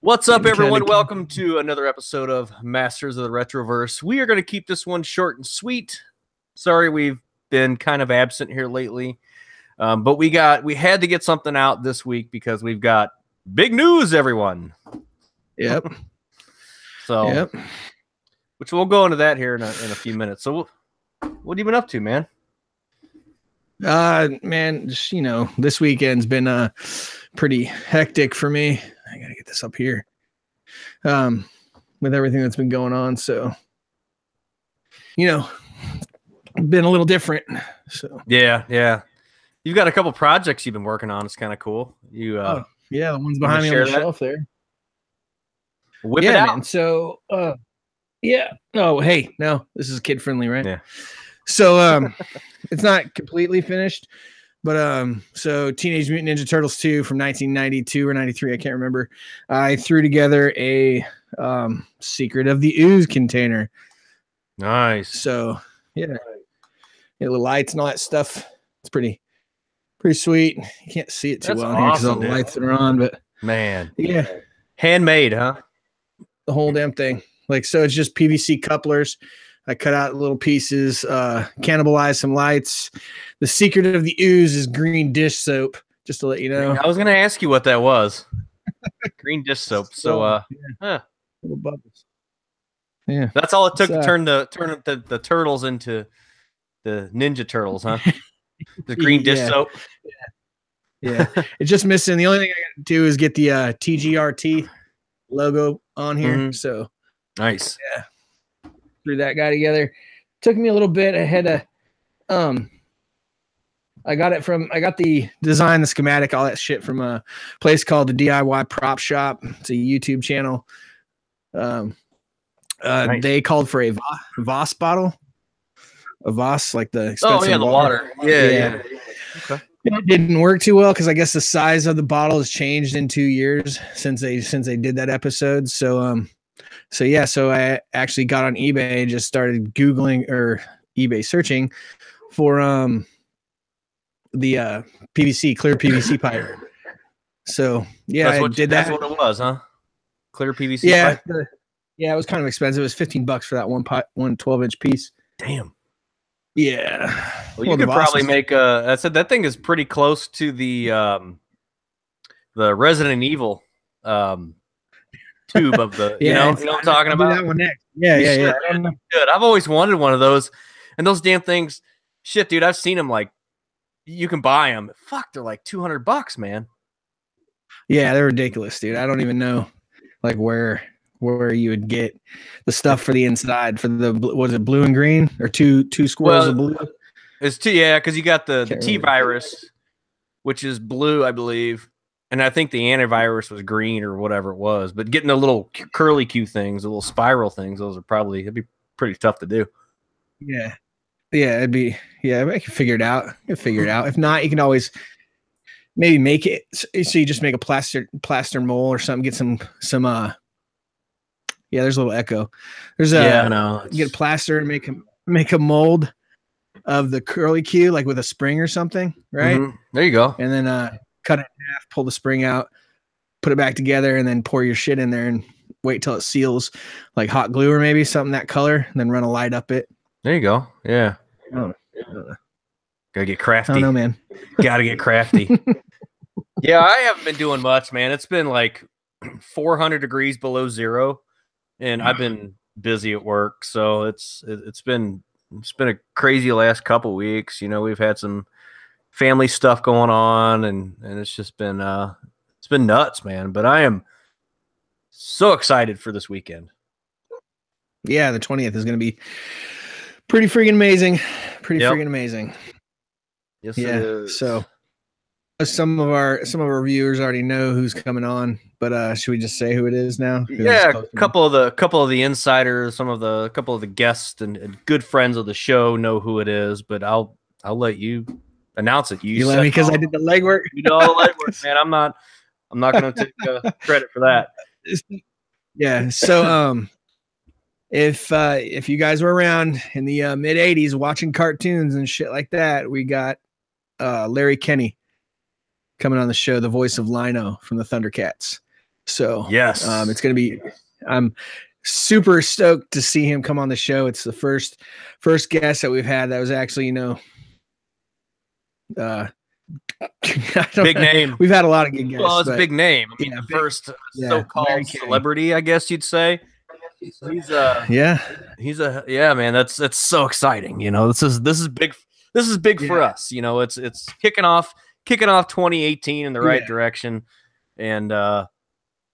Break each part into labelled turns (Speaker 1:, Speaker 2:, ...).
Speaker 1: What's up, everyone? Welcome to another episode of Masters of the Retroverse. We are going to keep this one short and sweet. Sorry we've been kind of absent here lately, but we had to get something out this week because we've got big news, everyone.
Speaker 2: Yep.
Speaker 1: Which we'll go into that here in a few minutes. So, what have you been up to, man?
Speaker 2: Man, just, this weekend's been pretty hectic for me. I gotta get this up here. With everything that's been going on, so been a little different. So
Speaker 1: yeah. You've got a couple projects you've been working on. It's kind of cool.
Speaker 2: The ones behind me on the shelf there.
Speaker 1: Whip it out.
Speaker 2: Man. So yeah. Oh, hey, no, this is kid friendly, right?
Speaker 1: Yeah.
Speaker 2: So it's not completely finished, but so Teenage Mutant Ninja Turtles 2 from 1992 or 93, I can't remember. I threw together a Secret of the Ooze container.
Speaker 1: Nice.
Speaker 2: So yeah, little lights and all that stuff. It's pretty sweet. You can't see it too well here because all the lights that are on, but
Speaker 1: man,
Speaker 2: yeah,
Speaker 1: handmade, huh?
Speaker 2: The whole damn thing. Like, so it's just PVC couplers. I cut out little pieces, cannibalized some lights. The Secret of the Ooze is green dish soap, just to let you know.
Speaker 1: I was going to ask you what that was. Green dish soap. So,
Speaker 2: little bubbles. Yeah,
Speaker 1: that's all it took to turn the turtles into the Ninja Turtles, huh? The green dish soap.
Speaker 2: Yeah. It's just missing. The only thing I got to do is get the TGRT logo on here.
Speaker 1: Mm-hmm.
Speaker 2: So
Speaker 1: nice.
Speaker 2: Yeah. Threw that guy together. Took me a little bit. I had to I got the design, the schematic, all that shit from a place called the DIY Prop Shop. It's a YouTube channel.
Speaker 1: Nice.
Speaker 2: They called for a Voss bottle. A Voss, like the expensive
Speaker 1: the water. Yeah.
Speaker 2: Okay. It didn't work too well because I guess the size of the bottle has changed in 2 years since they did that episode. So I actually got on eBay and just started Googling or eBay searching for the clear PVC pipe. So yeah, I did that.
Speaker 1: That's what it was, huh? Clear PVC pipe?
Speaker 2: Yeah, it was kind of expensive. It was $15 for that one 12-inch piece.
Speaker 1: Damn.
Speaker 2: Yeah.
Speaker 1: Well, you could probably make that thing is pretty close to the Resident Evil tube of the you know what I'm talking about?
Speaker 2: That one next. Yeah.
Speaker 1: Good. I've always wanted one of those, and those damn things, shit, dude. I've seen them. Like, you can buy them. Fuck, they're like $200, man.
Speaker 2: Yeah, they're ridiculous, dude. I don't even know like where you would get the stuff for the inside for the was it blue and green or two squirrels of blue?
Speaker 1: It's two, yeah, because you got the T virus, which is blue, I believe. And I think the antivirus was green or whatever it was. But getting the little curly Q things, the little spiral things, it'd be pretty tough to do.
Speaker 2: Yeah. Yeah, I can figure it out. If not, you can always maybe make it so you just make a plaster mold or something. Get some there's a little echo. There's you get a plaster and make a mold of the curly Q, like with a spring or something, right?
Speaker 1: Mm-hmm. There you go.
Speaker 2: And then cut it in half, pull the spring out, put it back together, and then pour your shit in there and wait till it seals, like hot glue or maybe something that color, and then run a light up it.
Speaker 1: There you go. Yeah.
Speaker 2: Gotta
Speaker 1: get crafty.
Speaker 2: I don't know, man.
Speaker 1: Gotta get crafty. Yeah, I haven't been doing much, man. It's been like 400 degrees below zero, and I've been busy at work, so it's been a crazy last couple weeks. We've had some family stuff going on, and it's just been it's been nuts, man. But I am so excited for this weekend.
Speaker 2: Yeah, the 20th is going to be pretty freaking amazing. Freaking amazing.
Speaker 1: Yes, it is.
Speaker 2: So some of our viewers already know who's coming on, but should we just say who it is now?
Speaker 1: A couple of the insiders, a couple of the guests and good friends of the show know who it is, but I'll let you announce it.
Speaker 2: You let me because I did the legwork.
Speaker 1: You do all the legwork, man. I'm not going to take credit for that.
Speaker 2: Yeah. So if you guys were around in the mid '80s watching cartoons and shit like that, we got Larry Kenny. coming on the show, the voice of Lino from the Thundercats. So
Speaker 1: yes,
Speaker 2: it's going to be. I'm super stoked to see him come on the show. It's the first guest that we've had that was actually,
Speaker 1: big name.
Speaker 2: We've had a lot of good guests.
Speaker 1: Well, it's a big name. I mean, the first so-called celebrity, I guess you'd say. He's man. That's so exciting. This is big. This is big for us. It's kicking off 2018 in the right direction, and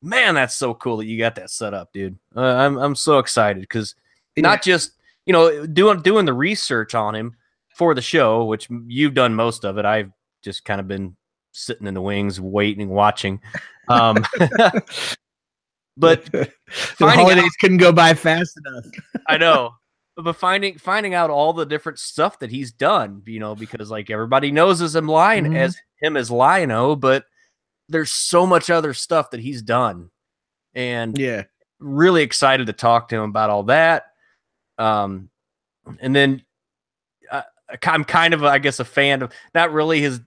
Speaker 1: man, that's so cool that you got that set up, dude. I'm so excited because not just doing the research on him for the show, which you've done most of it. I've just kind of been sitting in the wings, waiting, watching. But
Speaker 2: the holidays couldn't go by fast enough.
Speaker 1: I know, but finding out all the different stuff that he's done, because like everybody knows as him as Lino, but there's so much other stuff that he's done, and really excited to talk to him about all that. And then I'm kind of, I guess, a fan of not really a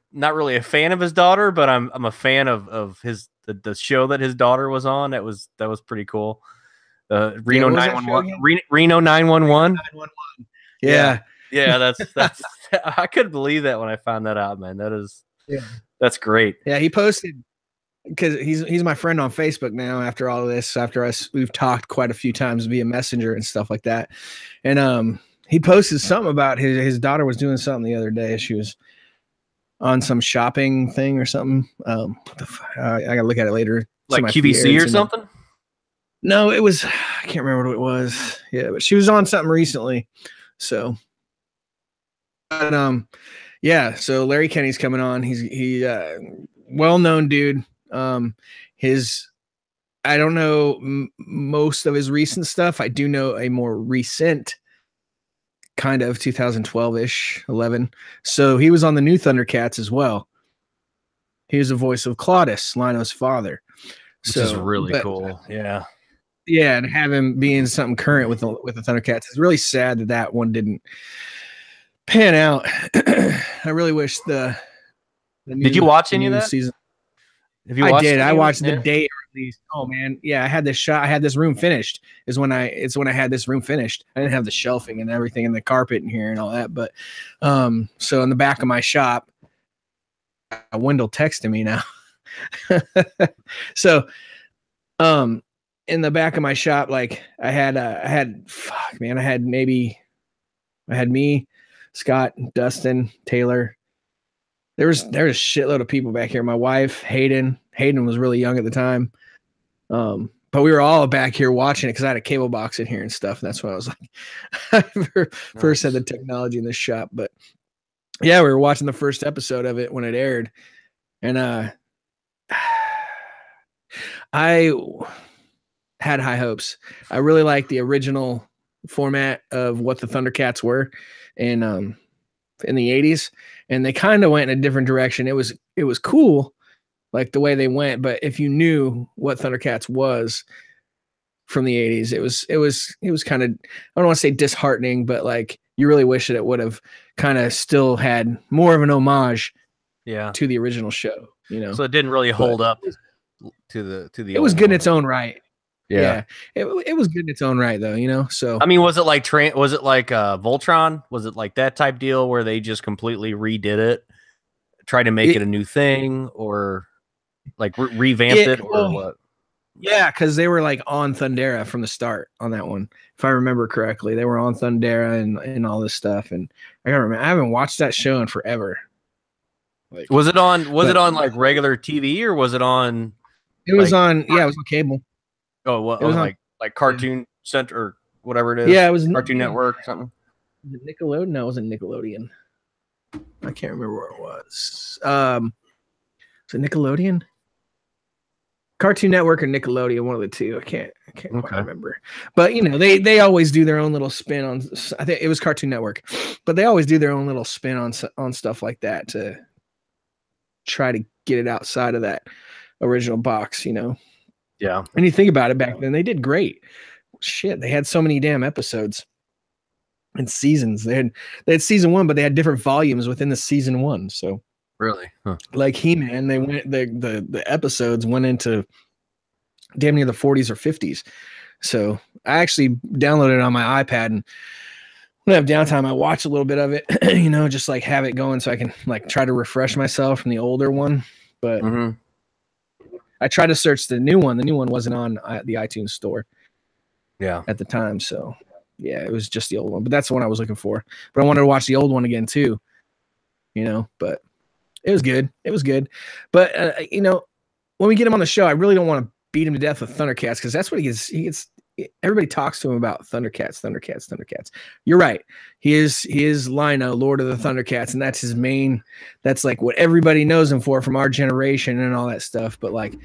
Speaker 1: fan of his daughter, but I'm a fan of the show that his daughter was on. That was pretty cool. Reno 911. Reno 911.
Speaker 2: Yeah.
Speaker 1: That's I couldn't believe that when I found that out, man. That's great.
Speaker 2: Yeah, he posted because he's my friend on Facebook now. After all of this, we've talked quite a few times via Messenger and stuff like that, and he posted something about his daughter was doing something the other day. She was on some shopping thing or something. I gotta look at it later.
Speaker 1: Like QVC or something?
Speaker 2: No, it was, I can't remember what it was. Yeah, but she was on something recently. So, but, so Larry Kenny's coming on. He well-known dude. I don't know most of his recent stuff. I do know a more recent kind of 2012-ish, 11. So he was on the new Thundercats as well. He was the voice of Claudius, Lino's father.
Speaker 1: Which is really cool. Yeah.
Speaker 2: Yeah, and have him being something current with the Thundercats. It's really sad that one didn't pan out. I really wish the new,
Speaker 1: Did you watch any of that
Speaker 2: season?
Speaker 1: I
Speaker 2: did. I watched the day at least. Oh man, yeah. I had this shot. I had this room finished. It's when I had this room finished. I didn't have the shelving and everything and the carpet in here and all that. But so in the back of my shop, Wendell texted me now. So in the back of my shop, like I had me, Scott, Dustin, Taylor. There's a shitload of people back here. My wife, Hayden was really young at the time. But we were all back here watching it because I had a cable box in here and stuff. And that's what I was like, I first had the technology in the shop. But yeah, we were watching the first episode of it when it aired. And I had high hopes. I really liked the original format of what the Thundercats were in the 80s, and they kind of went in a different direction. It was cool, like the way they went, but if you knew what Thundercats was from the 80s, it was kind of, I don't want to say disheartening, but like you really wish that it would have kind of still had more of an homage to the original show,
Speaker 1: So it didn't really hold up to the
Speaker 2: it was good in its own right.
Speaker 1: Yeah.
Speaker 2: It was good in its own right though, so
Speaker 1: I mean, was it like Voltron? Was it like that type deal where they just completely redid it, tried to make it a new thing, or like revamped it, or what?
Speaker 2: Yeah, because they were like on Thundera from the start on that one, if I remember correctly. They were on Thundera and all this stuff, and I gotta remember, I haven't watched that show in forever.
Speaker 1: Like, was it on like regular TV, or was it on?
Speaker 2: It was on. Yeah, it was on cable.
Speaker 1: Oh, well, it was like Cartoon Center or whatever it is.
Speaker 2: Yeah, it was
Speaker 1: Cartoon Network or something.
Speaker 2: Was it Nickelodeon? No, it wasn't Nickelodeon. I can't remember where it was. Was it Nickelodeon? Cartoon Network or Nickelodeon, one of the two. I can't quite remember. But they always do their own little spin on. I think it was Cartoon Network, but they always do their own little spin on stuff like that to try to get it outside of that original box.
Speaker 1: Yeah.
Speaker 2: And you think about it, back then they did great. Shit, they had so many damn episodes and seasons. They had season one, but they had different volumes within the season one. So
Speaker 1: Really? Huh.
Speaker 2: Like He-Man, the episodes went into damn near the 40s or 50s. So I actually downloaded it on my iPad, and when I have downtime, I watch a little bit of it, just like have it going so I can like try to refresh myself from the older one. But I tried to search the new one. The new one wasn't on the iTunes store at the time. So yeah, it was just the old one, but that's the one I was looking for. But I wanted to watch the old one again too, but it was good. It was good. But, when we get him on the show, I really don't want to beat him to death with Thundercats, because that's what he gets. Everybody talks to him about Thundercats. You're right. He is Lino, Lord of the Thundercats, and that's his main. That's like what everybody knows him for from our generation and all that stuff. But like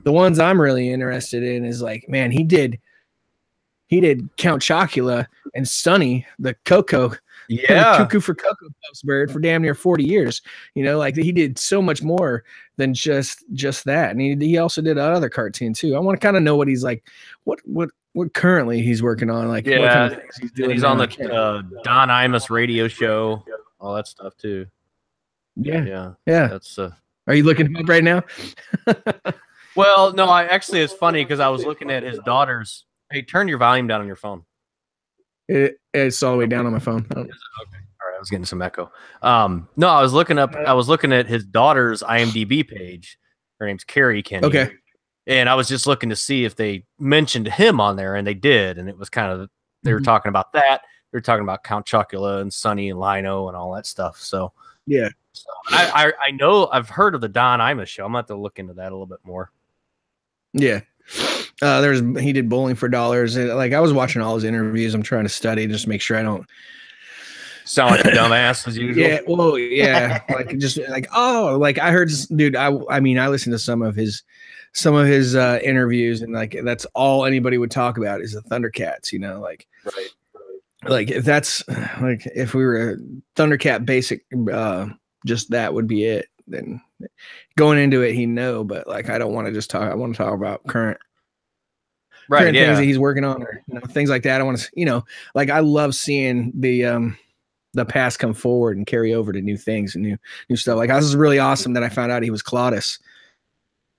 Speaker 2: the ones I'm really interested in is like, man, he did Count Chocula and Sonny, the Coco.
Speaker 1: Yeah.
Speaker 2: Cuckoo for Cocoa Puffs bird for damn near 40 years. Like he did so much more than just that. And he also did another cartoon too. I want to kind of know what he's like, what currently he's working on, like what kind of things he's doing.
Speaker 1: And he's on the Don Imus radio show, all that stuff too.
Speaker 2: Yeah.
Speaker 1: That's
Speaker 2: Are you looking him up right now?
Speaker 1: Well, no, actually it's funny because I was looking at his daughter's. Hey, turn your volume down on your phone.
Speaker 2: It's all the way down on my phone.
Speaker 1: Okay. All right, I was getting some echo. No, I was looking at his daughter's IMDb page. Her name's Carrie Kenny.
Speaker 2: Okay.
Speaker 1: And I was just looking to see if they mentioned him on there, and they did. And it was kind of, they were talking about that. They were talking about Count Chocula and Sonny and Lino and all that stuff. So
Speaker 2: yeah.
Speaker 1: So I know I've heard of the Don Imus show. I'm gonna have to look into that a little bit more.
Speaker 2: Yeah. He did Bowling for Dollars. Like I was watching all his interviews. I'm trying to study, just make sure I don't
Speaker 1: sound like a dumbass as usual.
Speaker 2: Yeah, well, yeah, like I heard, dude. I mean, I listened to some of his interviews, and like that's all anybody would talk about is the Thundercats. Like
Speaker 1: right.
Speaker 2: Like if that's like if we were a Thundercat basic, just that would be it. Then going into it, but like I don't want to just talk. I want to talk about current things that he's working on, or things like that. I want to, like I love seeing the past come forward and carry over to new things and new stuff. Like, this is really awesome that I found out he was Claudus.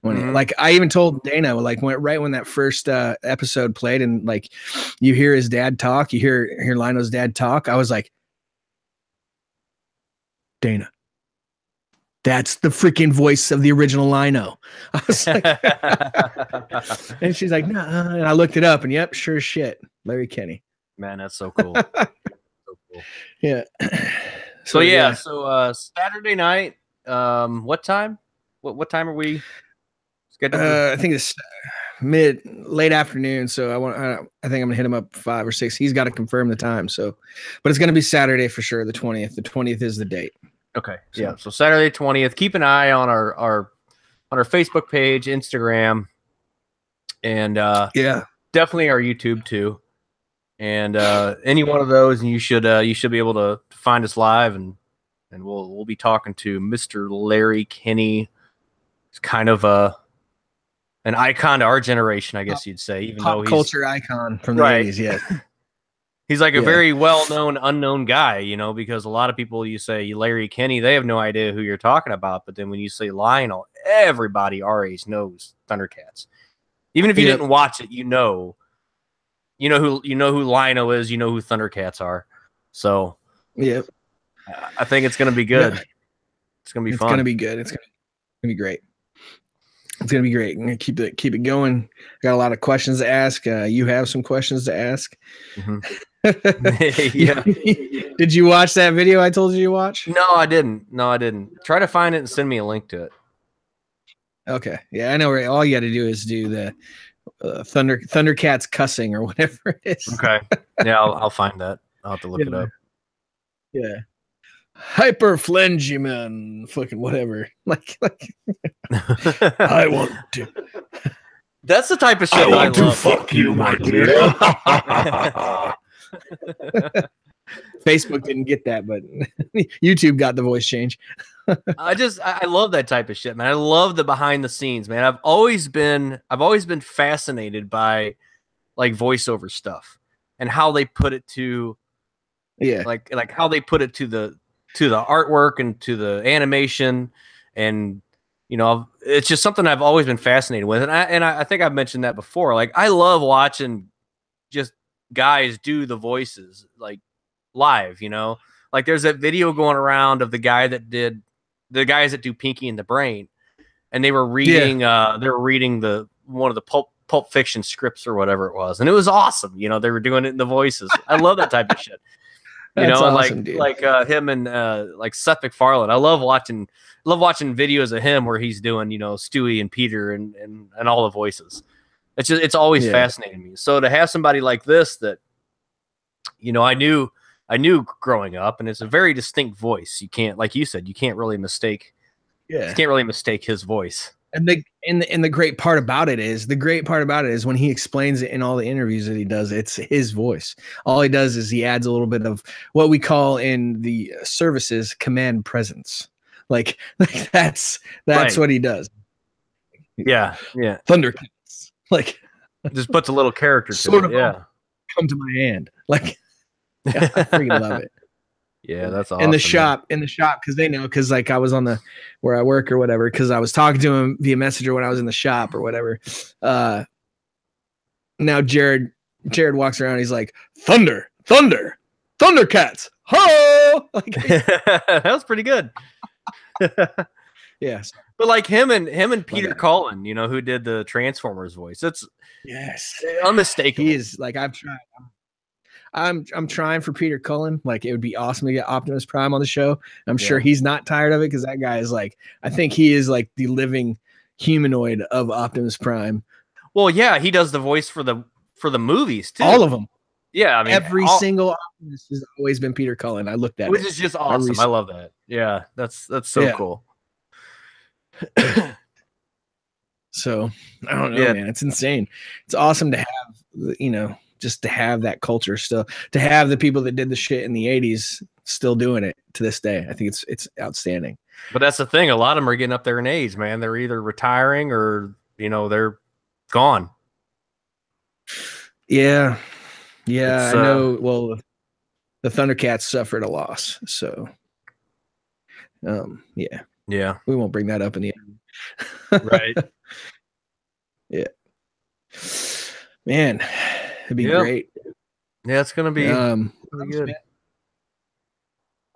Speaker 2: When like I even told Dana, like when that first episode played, and like you hear his dad talk, you hear Lino's dad talk. I was like, Dana, that's the freaking voice of the original Lino. I was like, and she's like, no. And I looked it up, and yep, sure as shit, Larry Kenny.
Speaker 1: Man, that's so cool. So cool.
Speaker 2: Yeah.
Speaker 1: So Saturday night. What time? What time are we scheduled?
Speaker 2: I think it's late afternoon. So I think I'm gonna hit him up 5 or 6. He's got to confirm the time. So, but it's gonna be Saturday for sure. The 20th. The 20th is the date.
Speaker 1: Okay. Yeah. So Saturday 20th. Keep an eye on our Facebook page, Instagram, and definitely our YouTube too. And any one of those, and you should be able to find us live, and we'll be talking to Mr. Larry Kenny. He's kind of an icon to our generation, I guess you'd say, even though he's
Speaker 2: culture icon from the 80s. Yeah.
Speaker 1: He's like a very well-known, unknown guy, because a lot of people, you say Larry Kenny, they have no idea who you're talking about. But then when you say Lionel, everybody our age knows Thundercats. Even if you didn't watch it, you know who Lionel is, you know who Thundercats are. So I think it's gonna be good. Yeah. It's gonna be fun.
Speaker 2: It's gonna be good. It's gonna be great. It's gonna be great. I'm gonna keep it going. I got a lot of questions to ask. You have some questions to ask.
Speaker 1: Mm-hmm.
Speaker 2: Yeah. Did you watch that video I told you to watch?
Speaker 1: No, I didn't. Try to find it and send me a link to it.
Speaker 2: Okay. Yeah, I know. Right? All you got to do is do the Thundercats cussing or whatever it is.
Speaker 1: Okay. Yeah, I'll find that. I'll have to look it up.
Speaker 2: Yeah. Hyperflengiman, fucking whatever. Like I want to.
Speaker 1: That's the type of shit
Speaker 2: I want to fuck you, my dear. Facebook didn't get that, but YouTube got the voice change.
Speaker 1: I love that type of shit, man. I love the behind the scenes, man. I've always been fascinated by like voiceover stuff and how they put it to like how they put it to to the artwork and to the animation, and it's just something I've always been fascinated with. And I think I've mentioned that before. Like, I love watching just guys do the voices like live, like there's that video going around of the guys that do Pinky and the Brain, and they were reading one of the Pulp Fiction scripts or whatever it was, and it was awesome. They were doing it in the voices. I love that type of shit.
Speaker 2: That's
Speaker 1: and
Speaker 2: awesome, dude.
Speaker 1: like him and like Seth MacFarlane. I love watching videos of him where he's doing Stewie and Peter and all the voices. It's always fascinating me. So to have somebody like this that I knew growing up, and it's a very distinct voice. You can't, like you said, you can't really mistake. Yeah, you can't really mistake his voice.
Speaker 2: And the great part about it is when he explains it in all the interviews that he does, it's his voice. All he does is he adds a little bit of what we call in the services command presence. Like that's right. What he does.
Speaker 1: Yeah.
Speaker 2: Thundercats. Like
Speaker 1: just puts a little character to it. Yeah.
Speaker 2: Come to my hand. Like I freaking love it.
Speaker 1: Yeah, that's awesome.
Speaker 2: In the shop, because they know, because like I was on where I work or whatever, because I was talking to him via Messenger when I was in the shop or whatever. Now Jared walks around, he's like, Thundercats, ho! Like,
Speaker 1: that was pretty good.
Speaker 2: Yes,
Speaker 1: but like him and Peter Cullen, who did the Transformers voice. It's unmistakable.
Speaker 2: He is like, I'm trying for Peter Cullen. Like, it would be awesome to get Optimus Prime on the show. I'm sure he's not tired of it, because that guy is like, I think he is like the living humanoid of Optimus Prime.
Speaker 1: Well, yeah, he does the voice for the movies too.
Speaker 2: All of them.
Speaker 1: Yeah, I mean,
Speaker 2: every single Optimus has always been Peter Cullen. I looked at
Speaker 1: which is just awesome. I love that. Yeah, that's so cool.
Speaker 2: So I don't know, man. It's insane. It's awesome to have, just to have that culture still, to have the people that did the shit in the 80s still doing it to this day. I think it's outstanding.
Speaker 1: But that's the thing. A lot of them are getting up there in age, man. They're either retiring or, they're gone.
Speaker 2: Yeah. Yeah. I know. Well, the Thundercats suffered a loss. So, yeah.
Speaker 1: Yeah.
Speaker 2: We won't bring that up in the
Speaker 1: end. Right.
Speaker 2: Yeah. Man. It'd be great.
Speaker 1: Yeah, it's gonna be really good.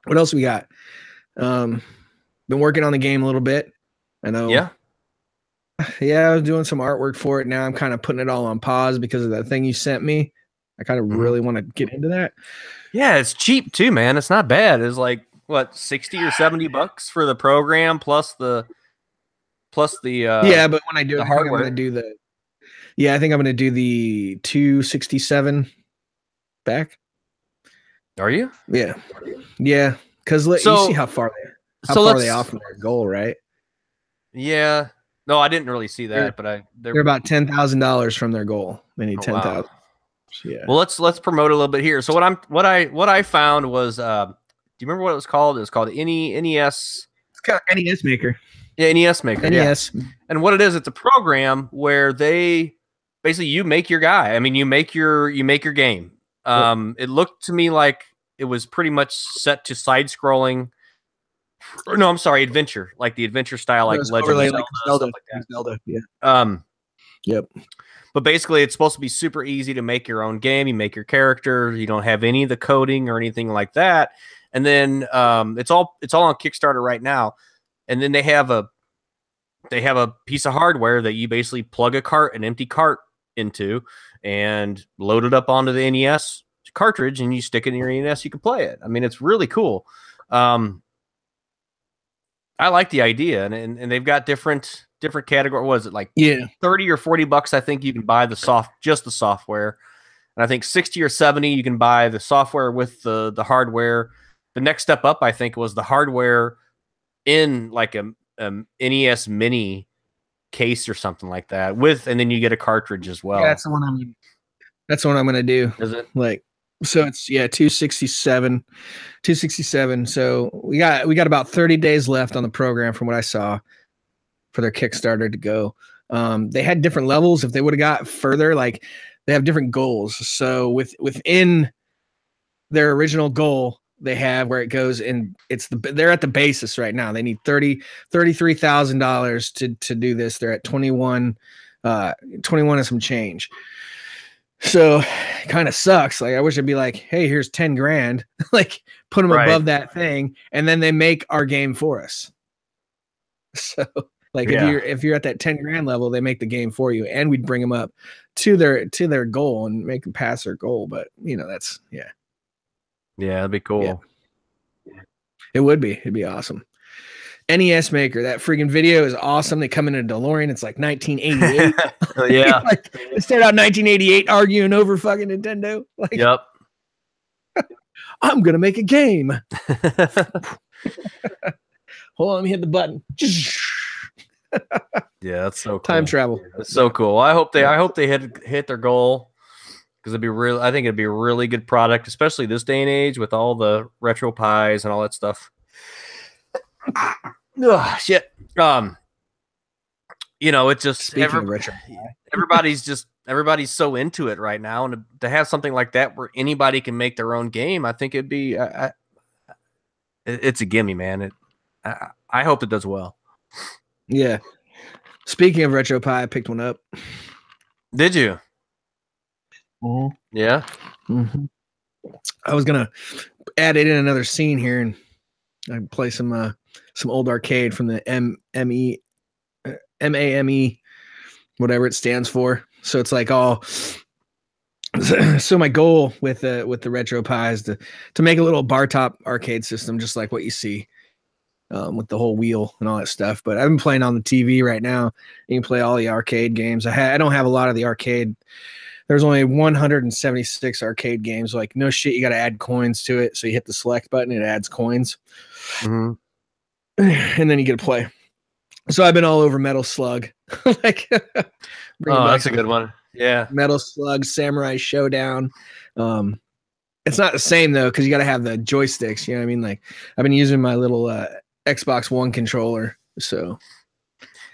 Speaker 2: What else we got? Been working on the game a little bit. I know.
Speaker 1: Yeah,
Speaker 2: I was doing some artwork for it. Now I'm kind of putting it all on pause because of that thing you sent me. I kind of really want to get into that.
Speaker 1: Yeah, it's cheap too, man. It's not bad. It's like what, $60 or $70 for the program plus the
Speaker 2: yeah. But when I do
Speaker 1: the hardware,
Speaker 2: I'm gonna do the. Yeah, I think I'm going to do the 267 back.
Speaker 1: Are you?
Speaker 2: Yeah. Yeah, because you see how far they off from their goal, right?
Speaker 1: Yeah. No, I didn't really see that, but
Speaker 2: they're about $10,000 from their goal. They need 10,000. Wow. Yeah.
Speaker 1: Well, let's promote a little bit here. So what I found was, do you remember what it was called? It was called NES.
Speaker 2: It's kind of NES Maker.
Speaker 1: Yeah, NES Maker.
Speaker 2: NES.
Speaker 1: Yeah. And what it is, it's a program where they basically you make your guy. I mean, you make your game. It looked to me like it was pretty much set to side scrolling. Or no, I'm sorry, adventure, like the adventure style, like Legend of Zelda, stuff like that.
Speaker 2: Zelda, yeah. Yep.
Speaker 1: But basically, it's supposed to be super easy to make your own game. You make your character. You don't have any of the coding or anything like that. And then it's all on Kickstarter right now. And then they have a piece of hardware that you basically plug an empty cart into and load it up onto the NES cartridge, and you stick it in your NES. You can play it. I mean, it's really cool. I like the idea, and they've got different category. What is it, like $30 or $40? I think you can buy just the software, and I think 60 or 70 you can buy the software with the hardware. The next step up, I think, was the hardware in like a NES Mini case or something like that and then you get a cartridge as well.
Speaker 2: Yeah, that's the one I'm gonna do.
Speaker 1: Is it?
Speaker 2: Like, so it's 267. So we got about 30 days left on the program from what I saw for their Kickstarter to go. They had different levels. If they would have got further, like they have different goals. So within their original goal, they have where it goes, and they're at the basis right now. They need $33,000 to do this. They're at 21 and some change. So kind of sucks. Like I wish I'd be like, hey, here's 10 grand, like put them above that thing, and then they make our game for us. So like if you're at that 10 grand level, they make the game for you, and we'd bring them up to their goal and make them pass their goal. But that's
Speaker 1: that'd be cool.
Speaker 2: Yeah. It would be. It'd be awesome. NES Maker, that freaking video is awesome. They come in a DeLorean. It's like 1988.
Speaker 1: Yeah.
Speaker 2: Like they started out 1988 arguing over fucking Nintendo. Like,
Speaker 1: yep.
Speaker 2: I'm gonna make a game. Hold on, let me hit the button.
Speaker 1: Yeah, that's so cool.
Speaker 2: Time travel.
Speaker 1: That's so cool. I hope they hit their goal, because I think it'd be a really good product, especially this day and age with all the retro pies and all that stuff. Ugh, shit. It's just everybody's so into it right now, and to have something like that where anybody can make their own game, I think it'd be it's a gimme, man. I hope it does well.
Speaker 2: Yeah. Speaking of retro pie, I picked one up.
Speaker 1: Did you?
Speaker 2: Mm-hmm.
Speaker 1: Yeah.
Speaker 2: Mm-hmm. I was gonna add it in another scene here, and I play some old arcade from the MAME, whatever it stands for. So it's like all. So my goal with the retro pie is to make a little bar top arcade system, just like what you see, with the whole wheel and all that stuff. But I've been playing on the TV right now. You can play all the arcade games. I don't have a lot of the arcade. There's only 176 arcade games. Like, no shit, you got to add coins to it. So you hit the select button, it adds coins.
Speaker 1: Mm-hmm.
Speaker 2: And then you get to play. So I've been all over Metal Slug. Like,
Speaker 1: that's a good one. Yeah.
Speaker 2: Metal Slug, Samurai Showdown. It's not the same though, because you got to have the joysticks. You know what I mean? Like, I've been using my little Xbox One controller. So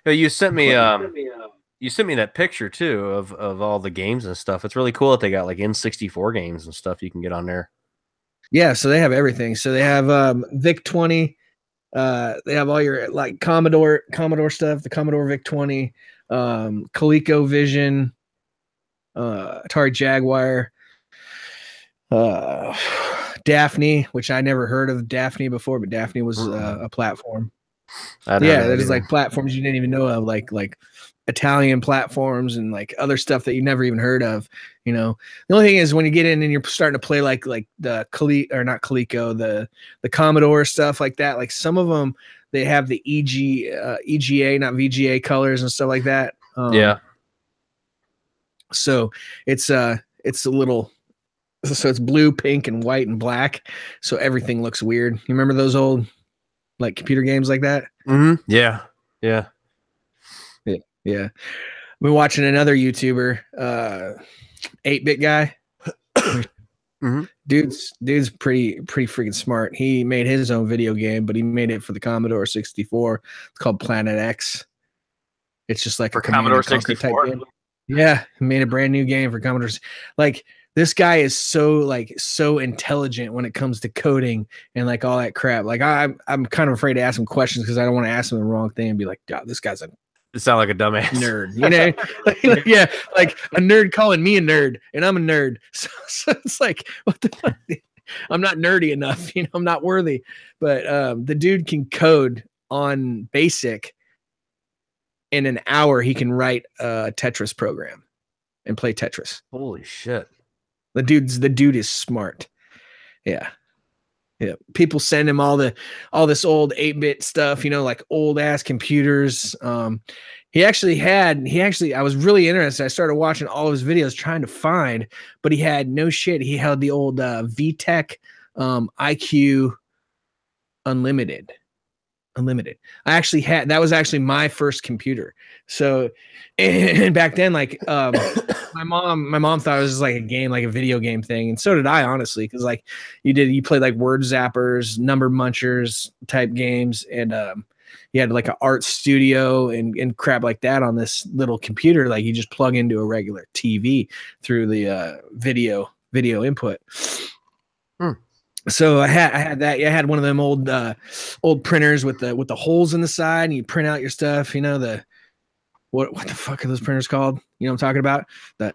Speaker 1: you sent me that picture too of all the games and stuff. It's really cool that they got like N64 games and stuff you can get on there.
Speaker 2: Yeah, so they have everything. So they have VIC-20. They have all your like Commodore stuff, the Commodore VIC-20, ColecoVision, Atari Jaguar, Daphne, which I never heard of Daphne before, but Daphne was a platform. There's like platforms you didn't even know of, like Italian platforms and like other stuff that you never even heard of. The only thing is when you get in and you're starting to play like the the Commodore stuff like that, like some of them, they have the EGA, not VGA colors and stuff like that. So it's a little, so it's blue, pink, and white and black. So everything looks weird. You remember those old like computer games like that?
Speaker 1: Mm-hmm. Yeah.
Speaker 2: I've been watching another YouTuber, 8-bit guy.
Speaker 1: Mm-hmm.
Speaker 2: Dude's pretty freaking smart. He made his own video game, but he made it for the Commodore 64. It's called Planet X. It's just like
Speaker 1: for a Commodore 64
Speaker 2: type game. Yeah, he made a brand new game for Commodore. Like, this guy is so intelligent when it comes to coding and like all that crap. Like, I'm kind of afraid to ask him questions because I don't want to ask him the wrong thing and be like, God, this guy's a
Speaker 1: sound like a dumbass
Speaker 2: nerd, yeah, like a nerd calling me a nerd, and I'm a nerd. So it's like, what the fuck? I'm not nerdy enough, I'm not worthy. But the dude can code on BASIC. In an hour, he can write a Tetris program and play Tetris.
Speaker 1: Holy shit!
Speaker 2: The dude is smart. Yeah. People send him all this old 8-bit stuff, like old ass computers. I was really interested. I started watching all of his videos trying to find, but he had no shit. He held the old VTech IQ Unlimited. That was actually my first computer. So, and back then, like, my mom thought it was just like a game, like a video game thing. And so did I, honestly. Cause like you played like word zappers, number munchers type games. And, you had like an art studio and crap like that on this little computer. Like you just plug into a regular TV through the, video input. So I had that. Yeah, I had one of them old printers with the holes in the side, and you print out your stuff. You know, the what the fuck are those printers called? You know what I'm talking about? The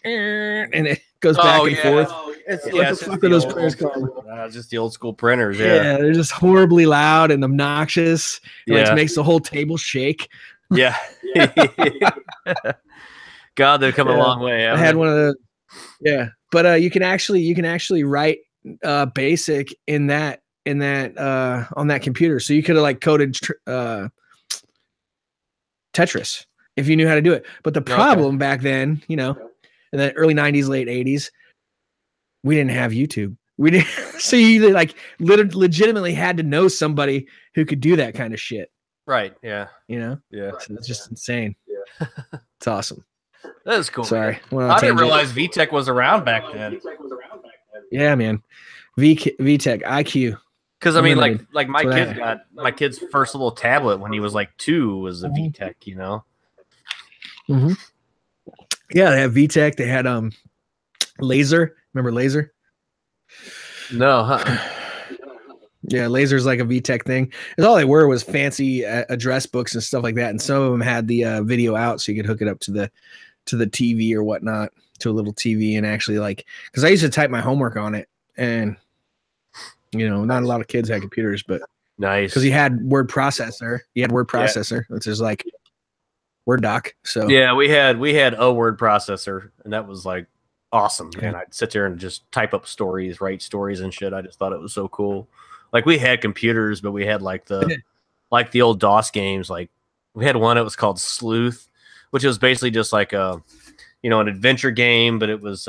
Speaker 2: and it goes back and forth. What the fuck are those printers called?
Speaker 1: Just the old school printers.
Speaker 2: Yeah, they're just horribly loud and obnoxious. And
Speaker 1: Yeah.
Speaker 2: like makes the whole table shake.
Speaker 1: Yeah. God, they've come a long way.
Speaker 2: I had one of those. Yeah, but you can actually write BASIC in that on that computer. So you could have like coded Tetris if you knew how to do it. But the problem back then, you know, in the early 90s, late 80s, we didn't have YouTube. We didn't, so you like legitimately had to know somebody who could do that kind of shit.
Speaker 1: Right. Yeah.
Speaker 2: You know?
Speaker 1: Yeah.
Speaker 2: So it's just insane.
Speaker 1: Yeah.
Speaker 2: It's awesome.
Speaker 1: That is cool.
Speaker 2: Sorry.
Speaker 1: I didn't realize VTech was around back then.
Speaker 2: Yeah, man. VTech, IQ.
Speaker 1: Because I mean, like my kid's first little tablet when he was like 2 was a VTech, you know.
Speaker 2: Mm-hmm. Yeah, they have VTech. They had Laser. Remember Laser?
Speaker 1: No,
Speaker 2: Yeah, Laser's like a VTech thing. And all they were was fancy address books and stuff like that. And some of them had the video out, so you could hook it up to the TV or whatnot, to a little TV, and actually like, because I used to type my homework on it, and you know, not a lot of kids had computers, but
Speaker 1: nice
Speaker 2: because he had word processor. Which is like Word doc. So
Speaker 1: yeah, we had a word processor, and that was like awesome. And I'd sit there and just type up stories, write stories and shit. I just thought it was so cool. Like we had computers, but we had like the old DOS games. Like we had one that was called Sleuth, which was basically just like an adventure game, but it was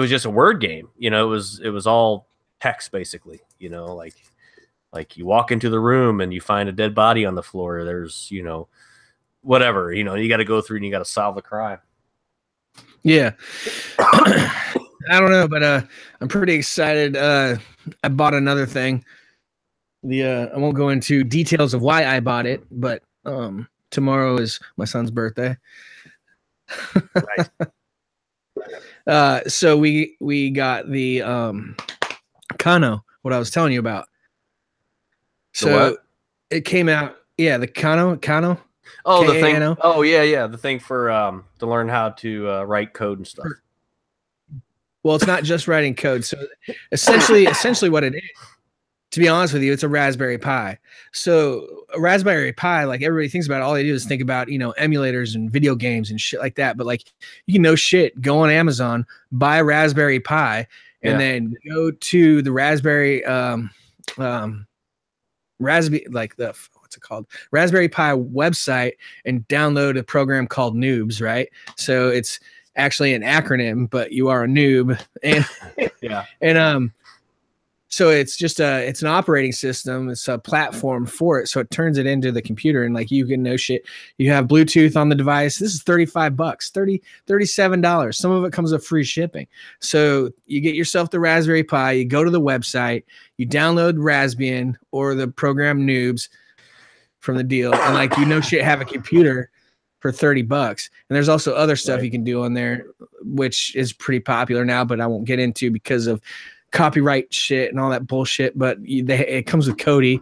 Speaker 1: just a word game. You know, it was all text basically. You know, like you walk into the room and you find a dead body on the floor. There's, you know, whatever, you know, you got to go through and you got to solve the crime.
Speaker 2: Yeah. I don't know, but I'm pretty excited. I bought another thing. I won't go into details of why I bought it, but tomorrow is my son's birthday.
Speaker 1: Right.
Speaker 2: So we got the Kano, what I was telling you about. So it came out, yeah, the Kano.
Speaker 1: Oh, the thing. Oh, yeah, the thing for to learn how to write code and stuff.
Speaker 2: Well, it's not just writing code. So essentially what it is, to be honest with you, it's a Raspberry Pi. So a Raspberry Pi, like everybody thinks about it, all they do is think about, you know, emulators and video games and shit like that. But like, you can go on Amazon, buy a Raspberry Pi, and then go to the Raspberry Raspberry Pi website and download a program called Noobs, right? So it's actually an acronym, but you are a noob. And so it's just it's an operating system. It's a platform for it. So it turns it into the computer, and like you can know shit. You have Bluetooth on the device. This is $35, $37. Some of it comes with free shipping. So you get yourself the Raspberry Pi, you go to the website, you download Raspbian or the program Noobs from the deal, and like shit, have a computer for $30. And there's also other stuff you can do on there, which is pretty popular now, but I won't get into because of copyright shit and all that bullshit. But it comes with Kodi.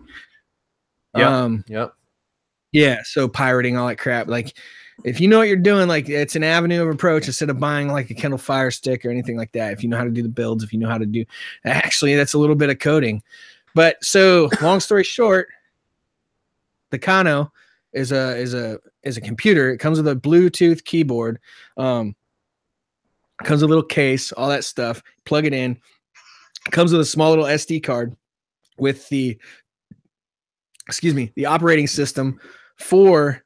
Speaker 2: Yeah. So pirating, all that crap. Like, if you know what you're doing, like it's an avenue of approach instead of buying like a Kindle Fire Stick or anything like that. If you know how to do the builds, if you know how to do, actually, that's a little bit of coding. But so long story short, the Kano is a computer. It comes with a Bluetooth keyboard. Comes with a little case, all that stuff. Plug it in. Comes with a small little SD card with the operating system for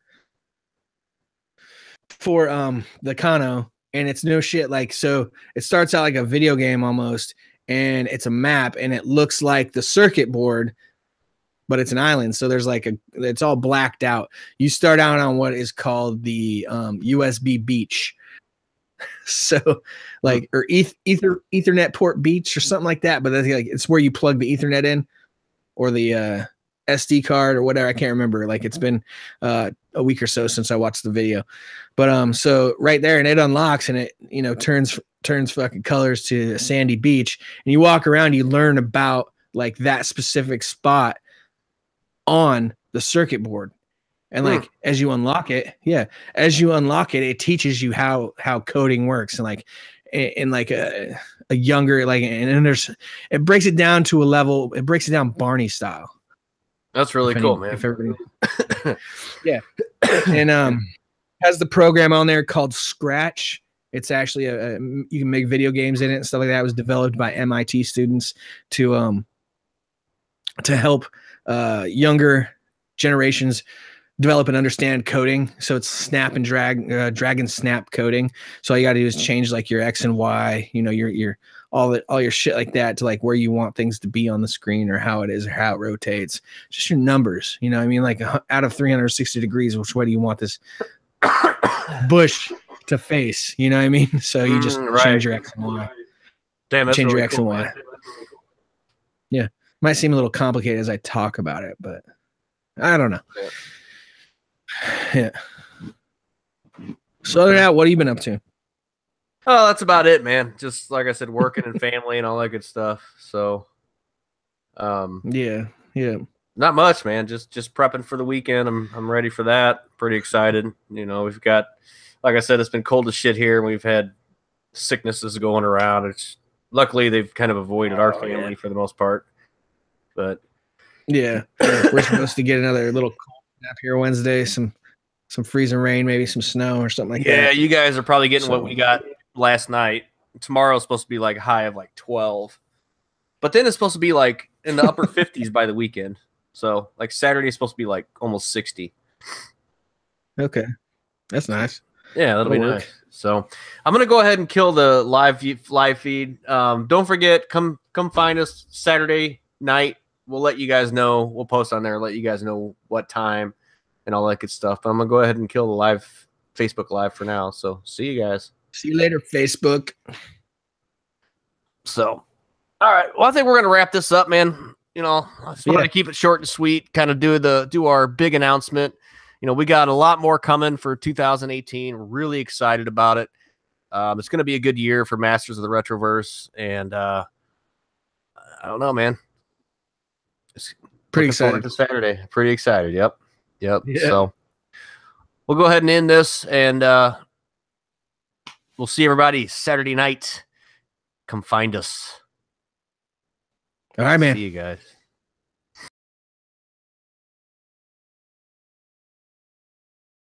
Speaker 2: the Kano, and it's no shit. Like, so it starts out like a video game almost, and it's a map, and it looks like the circuit board, but it's an island. So there's like it's all blacked out. You start out on what is called the USB beach. So like, or Ethernet port beach or something like that. But that's like, it's where you plug the Ethernet in, or the SD card or whatever. I can't remember. Like it's been a week or so since I watched the video. But so right there, and it unlocks and it, you know, turns fucking colors to a sandy beach. And you walk around, you learn about like that specific spot on the circuit board. And like as you unlock it, it teaches you how coding works, and like in like a younger, like, and there's, it breaks it down to a level, it breaks it down Barney style.
Speaker 1: That's really cool, man.
Speaker 2: If everybody, yeah. And has the program on there called Scratch. It's actually you can make video games in it and stuff like that. It was developed by MIT students to help younger generations develop and understand coding. So it's snap and drag and snap coding. So all you got to do is change like your X and Y, you know, your all your shit like that to like where you want things to be on the screen, or how it is, or how it rotates, just your numbers, you know what I mean? Like out of 360 degrees, which way do you want this bush to face? You know what I mean? So you just change your X and Y.
Speaker 1: Damn, that's
Speaker 2: change
Speaker 1: really
Speaker 2: your X
Speaker 1: cool,
Speaker 2: and Y.
Speaker 1: man.
Speaker 2: Yeah. Might seem a little complicated as I talk about it, but I don't know. Yeah. So other than that, what have you been up to?
Speaker 1: Oh, that's about it, man. Just like I said, working and family and all that good stuff. So,
Speaker 2: yeah,
Speaker 1: not much, man. Just prepping for the weekend. I'm ready for that. Pretty excited. You know, we've got, like I said, it's been cold as shit here. We've had sicknesses going around. It's luckily they've kind of avoided our family for the most part. But
Speaker 2: yeah, we're supposed to get another little cold snap here Wednesday. Some freezing rain, maybe some snow or something like that.
Speaker 1: Yeah, you guys are probably getting what we got last night. Tomorrow's supposed to be like a high of like 12. But then it's supposed to be like in the upper 50s by the weekend. So like Saturday is supposed to be like almost 60. Okay.
Speaker 2: That's nice.
Speaker 1: Yeah, that'll be nice. So I'm gonna go ahead and kill the live feed. Don't forget, come find us Saturday night. We'll let you guys know. We'll post on there, let you guys know what time and all that good stuff. But I'm gonna go ahead and kill the live Facebook Live for now. So see you guys.
Speaker 2: See you later, Facebook.
Speaker 1: So, all right. Well, I think we're gonna wrap this up, man. You know, I just wanted to keep it short and sweet. Kind of do our big announcement. You know, we got a lot more coming for 2018. We're really excited about it. It's going to be a good year for Masters of the Retroverse, and I don't know, man. It's
Speaker 2: pretty excited
Speaker 1: to Saturday. Pretty excited. Yep. Yeah. So we'll go ahead and end this, and we'll see everybody Saturday night. Come find us.
Speaker 2: All right, man.
Speaker 1: See you guys.